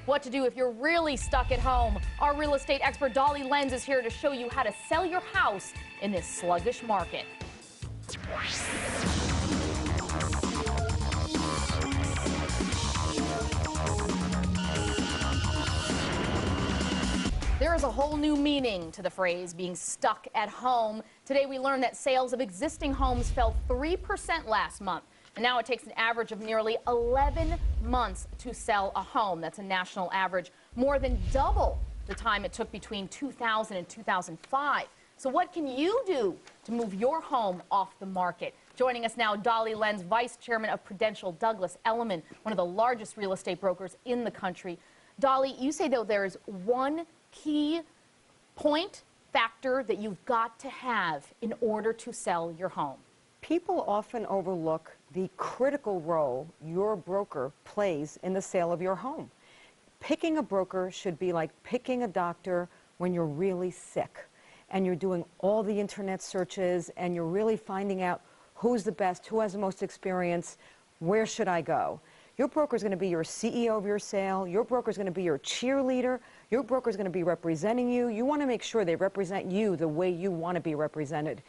What to do if you're really stuck at home. Our real estate expert Dolly Lenz is here to show you how to sell your house in this sluggish market. There is a whole new meaning to the phrase being stuck at home. Today we learned that sales of existing homes fell 3% last month. And now it takes an average of nearly 11 months to sell a home. That's a national average, more than double the time it took between 2000 and 2005. So what can you do to move your home off the market? Joining us now, Dolly Lenz, Vice Chairman of Prudential Douglas Elliman, one of the largest real estate brokers in the country. Dolly, you say, though, there is one key factor that you've got to have in order to sell your home. People often overlook the critical role your broker plays in the sale of your home. Picking a broker should be like picking a doctor when you're really sick and you're doing all the internet searches and you're really finding out who's the best, who has the most experience, where should I go. Your broker is going to be your CEO of your sale. Your broker is going to be your cheerleader. Your broker is going to be representing you. You want to make sure they represent you the way you want to be represented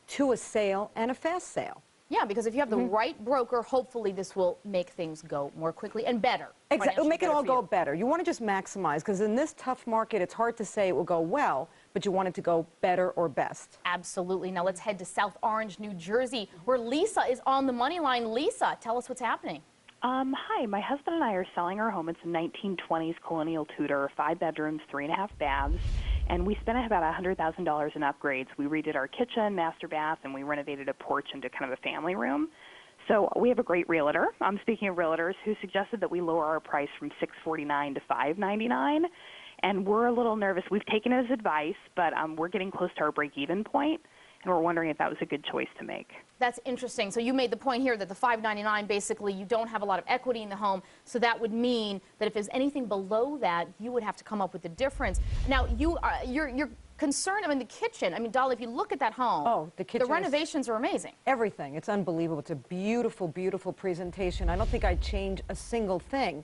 to a sale and a fast sale. Yeah, because if you have the right broker, hopefully this will make things go more quickly and better. Exactly. It'll make it all go better. You want to just maximize, because in this tough market, it's hard to say it will go well, but you want it to go better or best. Absolutely. Now let's head to South Orange, New Jersey, where Lisa is on the money line. Lisa, tell us what's happening. Hi, my husband and I are selling our home. It's a 1920s colonial Tudor, 5 bedrooms, 3.5 baths, and we spent about $100,000 in upgrades. We redid our kitchen, master bath, and we renovated a porch into kind of a family room. So we have a great realtor. Speaking of realtors, who suggested that we lower our price from $649 to $599, and we're a little nervous. We've taken his advice, but we're getting close to our break-even point, and we're wondering if that was a good choice to make. That's interesting. So you made the point here that the $599, basically, you don't have a lot of equity in the home, so that would mean that if there's anything below that, you would have to come up with the difference. Now, you're concerned, the kitchen. Dolly, if you look at that home, the kitchen, the renovations are amazing. Everything. It's unbelievable. It's a beautiful, beautiful presentation. I don't think I'd change a single thing.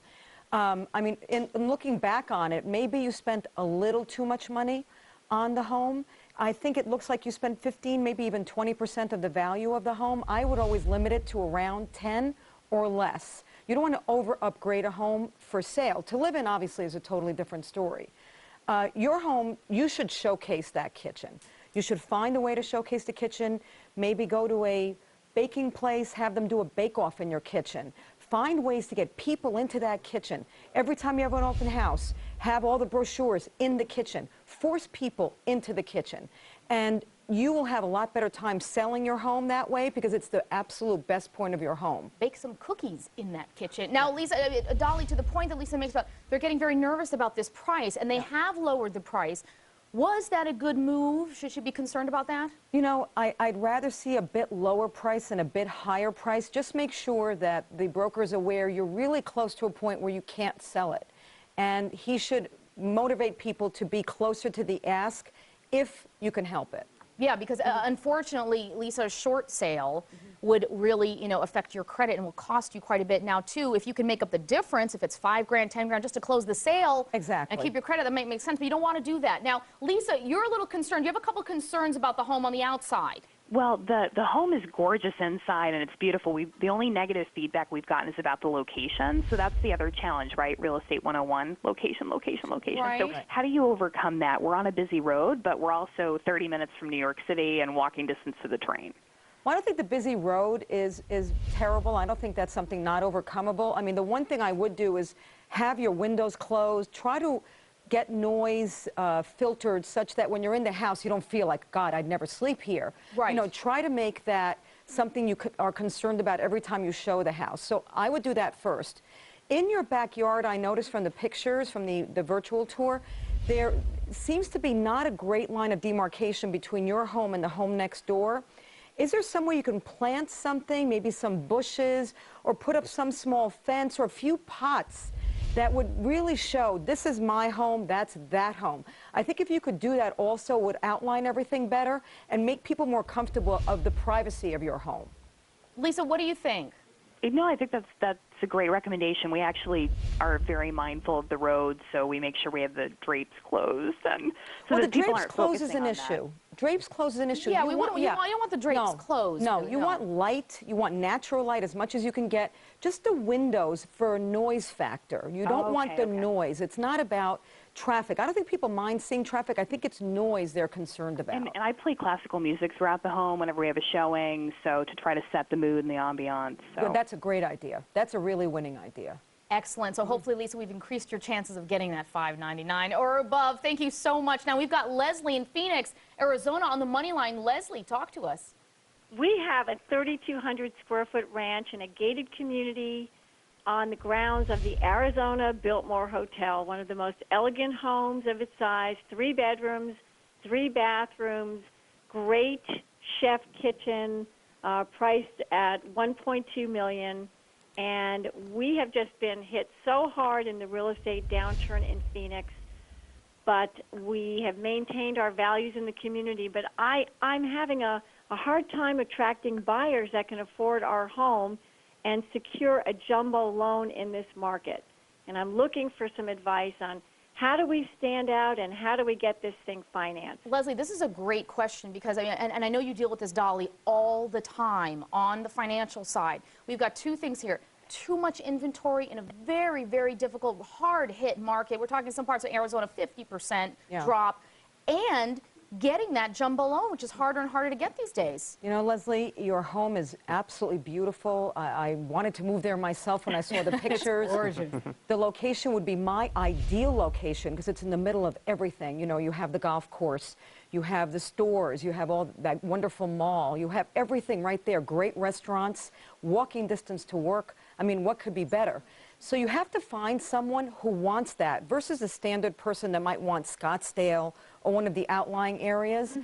In looking back on it, maybe you spent a little too much money on the home. I think it looks like you spent 15, maybe even 20% of the value of the home. I would always limit it to around 10 or less. You don't want to over-upgrade a home for sale. To live in, obviously, is a totally different story. Your home, you should showcase that kitchen. You should find a way to showcase the kitchen, maybe go to a baking place, have them do a bake-off in your kitchen. Find ways to get people into that kitchen. Every time you have an open house, have all the brochures in the kitchen. Force people into the kitchen. And you will have a lot better time selling your home that way because it's the absolute best point of your home. Bake some cookies in that kitchen. Now, Lisa, Dolly, to the point that Lisa makes about, they're getting very nervous about this price, and they have lowered the price. Was that a good move? Should she be concerned about that? I'd rather see a bit lower price and a bit higher price. Just make sure that the broker is aware you're really close to a point where you can't sell it. And he should motivate people to be closer to the ask if you can help it. Yeah, because unfortunately, Lisa, a short sale would really, affect your credit and will cost you quite a bit. Now, too, if you can make up the difference, if it's $5 grand, $10 grand, just to close the sale and keep your credit, that might make sense, but you don't want to do that. Now, Lisa, you're a little concerned. You have a couple concerns about the home on the outside. Well, the home is gorgeous inside, and it's beautiful. The only negative feedback we've gotten is about the location, so that's the other challenge, right? Real estate 101, location, location, location. Right. So how do you overcome that? We're on a busy road, but we're also 30 minutes from New York City and walking distance to the train. Well, I don't think the busy road is terrible. I don't think that's something not overcomable. The one thing I would do is have your windows closed. Try to get noise filtered such that when you're in the house, you don't feel like, God, I'd never sleep here. Right. Try to make that something you are concerned about every time you show the house. So I would do that first. In your backyard, I noticed from the pictures, from the virtual tour, there seems to be not a great line of demarcation between your home and the home next door. Is there some way you can plant something, maybe some bushes, or put up some small fence or a few pots that would really show this is my home, that's that home? I think if you could do that also, it would outline everything better and make people more comfortable of the privacy of your home. Lisa, what do you think? No, I think that's a great recommendation. We actually are very mindful of the roads, so we make sure we have the drapes closed, and so Well, the that people drapes aren't close is focusing an on issue. Drapes close is an issue. Yeah, You we want, wouldn't, you don't want the drapes closed. No, really, you want light, you want natural light as much as you can get. Just the windows for a noise factor. You don't want okay, the okay. noise. It's not about traffic. I don't think people mind seeing traffic. I think it's noise they're concerned about. And I play classical music throughout the home whenever we have a showing, so to try to set the mood and the ambiance. So. Well, that's a great idea. That's a really winning idea. Excellent. So hopefully, Lisa, we've increased your chances of getting that $599 or above. Thank you so much. Now we've got Leslie in Phoenix, Arizona on the money line. Leslie, talk to us. We have a 3,200 square foot ranch in a gated community on the grounds of the Arizona Biltmore Hotel, one of the most elegant homes of its size, 3 bedrooms, 3 bathrooms, great chef kitchen, priced at $1.2 million. And we have just been hit so hard in the real estate downturn in Phoenix, but we have maintained our values in the community. But I'm having a hard time attracting buyers that can afford our home and secure a jumbo loan in this market. And I'm looking for some advice on how do we stand out and how do we get this thing financed? Leslie, this is a great question because, and I know you deal with this, Dolly, all the time on the financial side. We've got 2 things here. Too much inventory in a very, very difficult, hard-hit market. We're talking some parts of Arizona, 50% drop. And getting that jumbo loan, which is harder and harder to get these days. You know, Leslie, your home is absolutely beautiful. I wanted to move there myself when I saw the pictures. Gorgeous. The location would be my ideal location because it's in the middle of everything. You know, you have the golf course, you have the stores, you have all that wonderful mall, you have everything right there. Great restaurants, walking distance to work. I mean, what could be better? So you have to find someone who wants that versus a standard person that might want Scottsdale or one of the outlying areas.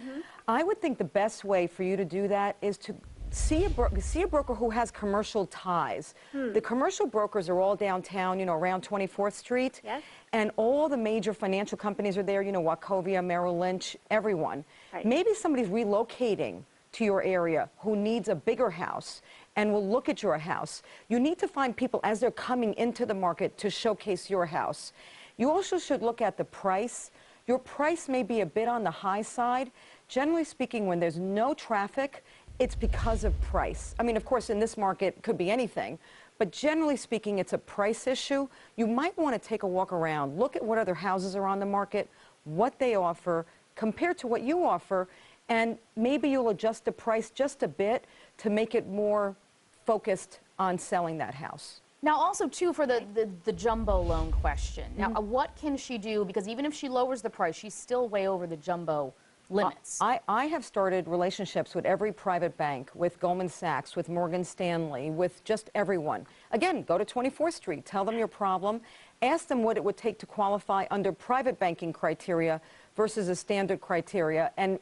I would think the best way for you to do that is to see a broker who has commercial ties. The commercial brokers are all downtown, you know, around 24th Street. Yes. And all the major financial companies are there, you know, Wachovia, Merrill Lynch, everyone. Right. Maybe somebody's relocating to your area who needs a bigger house and will look at your house. You need to find people as they're coming into the market to showcase your house. You also should look at the price. Your price may be a bit on the high side. Generally speaking, when there's no traffic, it's because of price. I mean, of course, in this market, it could be anything. But generally speaking, it's a price issue. You might want to take a walk around, look at what other houses are on the market, what they offer, compared to what you offer, and maybe you'll adjust the price just a bit to make it more focused on selling that house. Now, also, too, for the jumbo loan question. Now, what can she do? Because even if she lowers the price, she's still way over the jumbo limits. I have started relationships with every private bank, with Goldman Sachs, with Morgan Stanley, with just everyone. Again, go to 24th Street, tell them your problem, ask them what it would take to qualify under private banking criteria versus a standard criteria, and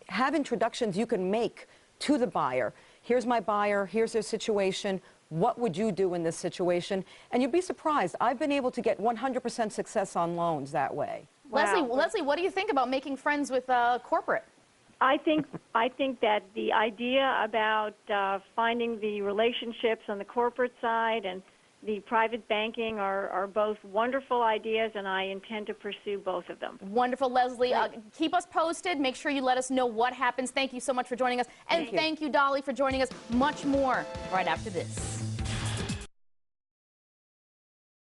have introductions you can make to the buyer. Here's my buyer, here's their situation, what would you do in this situation? And you'd be surprised. I've been able to get 100% success on loans that way. Wow. Leslie, what do you think about making friends with corporate? I think that the idea about finding the relationships on the corporate side and the private banking are both wonderful ideas, and I intend to pursue both of them. Wonderful, Leslie. Keep us posted. Make sure you let us know what happens. Thank you so much for joining us. And thank you, Dolly, for joining us. Much more right after this.